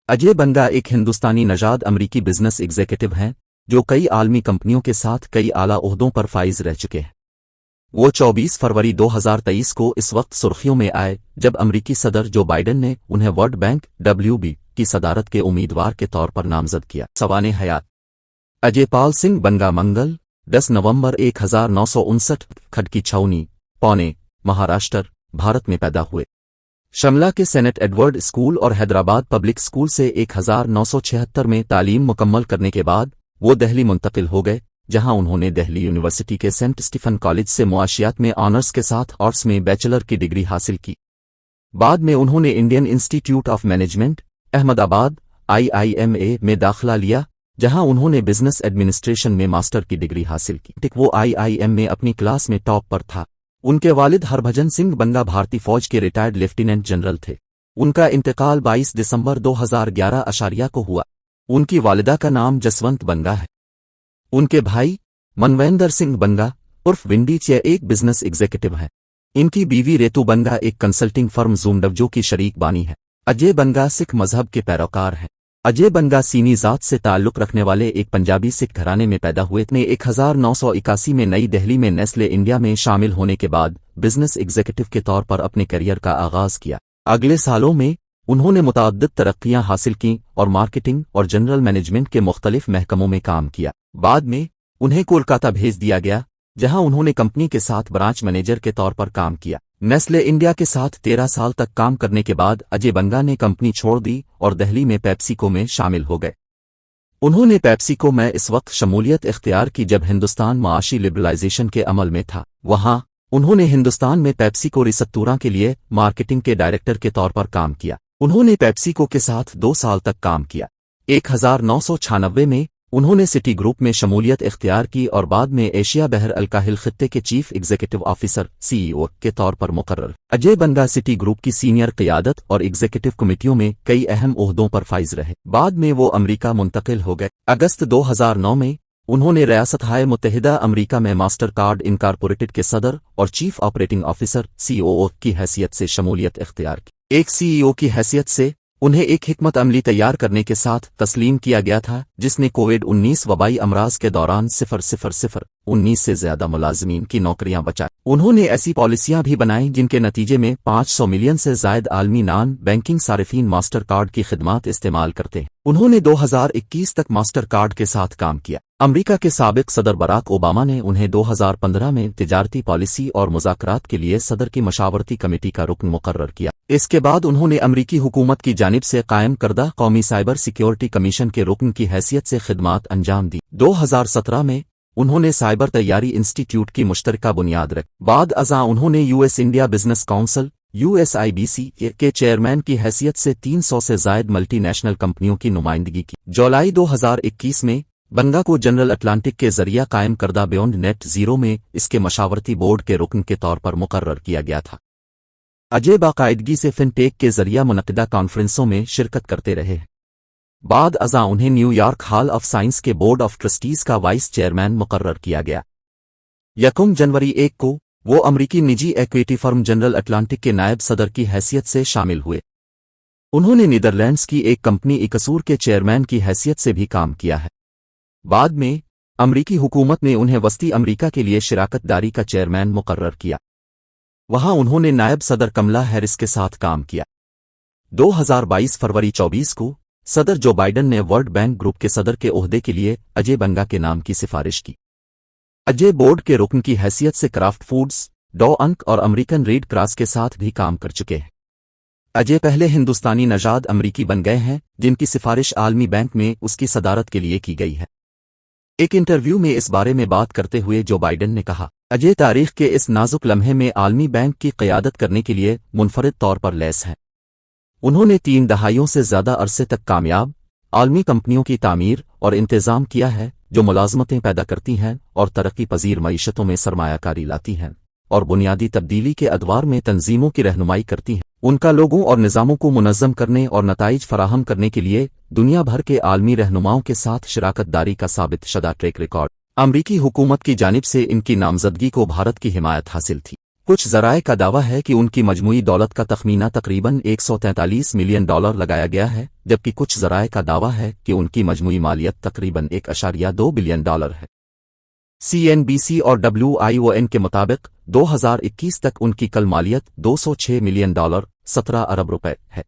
अजय बंगा एक हिंदुस्तानी नजाद अमरीकी business executive हैं जो कई आलमी कंपनियों के साथ कई आला ओहदों पर फाइज रह चुके हैं। वो 24 फरवरी 2023 को इस वक्त सुर्खियों में आए जब अमरीकी सदर जो बाइडेन ने उन्हें वर्ल्ड बैंक WB की सदारत के उम्मीदवार के तौर पर नामजद किया। सवाने हयात अजय पाल सिंह बंगा मंगल 10 नवंबर 1959 खड़की छावनी पुणे महाराष्ट्र भारत में पैदा हुए। शिमला के सेनेट एडवर्ड स्कूल और हैदराबाद पब्लिक स्कूल से 1976 में तालीम मुकम्मल करने के बाद वो दिल्ली मुंतकिल हो गए, जहां उन्होंने दिल्ली यूनिवर्सिटी के सेंट स्टीफन कॉलेज से मुआशियात में ऑनर्स के साथ आर्ट्स में बैचलर की डिग्री हासिल की। बाद में उन्होंने Indian institute of management Ahmedabad IIMA में दाखिला लिया, जहां उन्होंने बिजनेस एडमिनिस्ट्रेशन में मास्टर की डिग्री हासिल की। वो IIM में अपनी क्लास में टॉप पर था। उनके वालिद हरभजन सिंह बंगा भारतीय फौज के रिटायर्ड लेफ्टिनेंट जनरल थे। उनका इंतकाल 22 दिसंबर 2011 को हुआ। उनकी वालिदा का नाम जसवंत बंगा है। उनके भाई मनवेंदर सिंह बंगा उर्फ विंडी चे एक बिजनेस एग्जीक्यूटिव हैं। इनकी बीवी रेतू बंगा एक कंसल्टिंग फर्म ज़ूमडवजो की शरीक बानी है। अजय बंगा सिख मजहब के पैरोकार हैं। अजय बंगा सीनी जात से ताल्लुक रखने वाले एक पंजाबी सिख घराने में पैदा हुए। 1981 में नई दिल्ली में नेस्ले इंडिया में शामिल होने के बाद बिजनेस एग्जीक्यूटिव के तौर पर अपने करियर का आगाज किया। अगले सालों में उन्होंने मुतअद्दिद तरक्कियां हासिल की और मार्केटिंग और जनरल मैनेजमेंट के मुख्तलिफ महकमों में काम किया। बाद में उन्हें कोलकाता भेज दिया गया, जहां उन्होंने कंपनी के साथ ब्रांच मैनेजर के तौर पर काम किया। नेस्ले इंडिया के साथ 13 साल तक काम करने के बाद अजय बंगा ने कंपनी छोड़ दी और दिल्ली में पेप्सिको में शामिल हो गए। उन्होंने पेप्सिको में इस वक्त शमूलियत इख्तियार की जब हिंदुस्तान माशी लिबरलाइजेशन के अमल में था। वहां उन्होंने हिंदुस्तान में पेप्सिको रिसत्तूरा के लिए मार्केटिंग के डायरेक्टर के तौर पर काम किया। उन्होंने पेप्सिको के साथ 2 साल तक काम किया। 1996 में उन्होंने सिटी ग्रुप में शमूलियत इख्तियार की और बाद में एशिया बहर अलकाहिल खित्ते के चीफ एग्जीक्यूटिव ऑफिसर CEO के तौर पर मुकर्रर। अजय बंगा सिटी ग्रुप की सीनियर क़ियादत और एग्जीक्यूटिव कमेटियों में कई अहम ओहदों पर फाइज रहे। बाद में वो अमरीका मुंतकिल हो गए। अगस्त 2009 में उन्होंने रियासत-ए मुत्तहिदा अमरीका में मास्टर कार्ड इनकॉर्पोरेटेड के सदर और चीफ ऑपरेटिंग ऑफिसर COO की हैसियत से शमूलियत इख्तियार की। एक CEO की हैसियत से उन्हें एक हिकमत अमली तैयार करने के साथ तस्लीम किया गया था, जिसने कोविड-19 वबाई अमराज के दौरान 0,019 से ज्यादा मुलाजमीन की नौकरियां बचाई। उन्होंने ऐसी पॉलिसियां भी बनाई जिनके नतीजे में 500 मिलियन से जायद आलमी नॉन बैंकिंग सारिफीन मास्टर कार्ड की खिदमात इस्तेमाल करते हैं। उन्होंने 2021 तक मास्टर कार्ड के साथ काम किया। अमरीका के साबिक सदर बराक ओबामा ने उन्हें 2015 में तिजारती पॉलिसी और मुज़ाकरात के लिए सदर की मशावरती कमेटी का रुकन मुकर्रर किया। इसके बाद उन्होंने अमरीकी हुकूमत की जानिब से कायम करदा कौमी साइबर सिक्योरिटी कमीशन के रुकन की हैसियत से खिदमात अंजाम दी। 2017 में उन्होंने साइबर तैयारी इंस्टीट्यूट की मुश्तरका बुनियाद रखी। बाद अज़ां उन्होंने US India business council USIBC के चेयरमैन की हैसियत से 300 से जायद मल्टीनेशनल कंपनियों की नुमाइंदगी की। जुलाई 2021 में बंगा को जनरल अटलांटिक के जरिया कायम करदा बियॉन्ड नेट जीरो में इसके मशावरती बोर्ड के रुकन के तौर पर मुकर्रर किया गया था। अजय बाकायदगी से फिनटेक के जरिया मुनक़िदा कॉन्फ्रेंसों में शिरकत करते रहे। बाद अज़ां उन्हें न्यूयॉर्क हॉल ऑफ साइंस के बोर्ड ऑफ ट्रस्टीज का वाइस चेयरमैन मुकर्रर किया गया। 1 जनवरी 1 को वो अमरीकी निजी इक्विटी फर्म जनरल अटलांटिक के नायब सदर की हैसियत से शामिल हुए। उन्होंने नीदरलैंड्स की एक कंपनी इकसूर के चेयरमैन की हैसियत से भी काम किया है। बाद में अमरीकी हुकूमत ने उन्हें वस्ती अमरीका के लिए शिराकतदारी का चेयरमैन मुकर्रर किया। वहां उन्होंने नायब सदर कमला हैरिस के साथ काम किया। 2022 फरवरी 24 को सदर जो बाइडेन ने वर्ल्ड बैंक ग्रुप के सदर के ओहदे के लिए अजय बंगा के नाम की सिफारिश की। अजय बोर्ड के रुकन की हैसियत से क्राफ्ट फूड्स, डॉ अंक और अमेरिकन रेड क्रॉस के साथ भी काम कर चुके हैं। अजय पहले हिंदुस्तानी नजाद अमरीकी बन गए हैं जिनकी सिफारिश आलमी बैंक में उसकी सदारत के लिए की गई है। एक इंटरव्यू में इस बारे में बात करते हुए जो बाइडेन ने कहा, अजय तारीख के इस नाजुक लम्हे में आलमी बैंक की क़यादत करने के लिए मुनफरिद तौर पर लैस हैं। उन्होंने 3 दहाइयों से ज्यादा अरसे तक कामयाब आलमी कंपनियों की तामीर और इंतजाम किया है जो मुलाजमतें पैदा करती हैं और तरक्की पजीर मईशतों में सरमायाकारी लाती हैं और बुनियादी तब्दीली के अदवार में तंजीमों की रहनुमाई करती हैं। उनका लोगों और निज़ामों को मुनज़्ज़म करने और नताइज फराहम करने के लिए दुनिया भर के आलमी रहनुमाओं के साथ शराकतदारी का साबित शुदा ट्रैक रिकॉर्ड। अमरीकी हुकूमत की जानिब से इनकी नामजदगी को भारत की हिमायत हासिल थी। कुछ ज़राए का दावा है कि उनकी मजमूई दौलत का तखमीना तकरीबन $143 मिलियन लगाया गया है, جبکہ کچھ ذرائع کا دعویٰ ہے کہ ان کی مجموعی مالیت تقریباً $1.2 بلین ہے۔ CNBC اور WION کے مطابق 2021 تک ان کی کل مالیت $206 ملین، $17 ارب ہے۔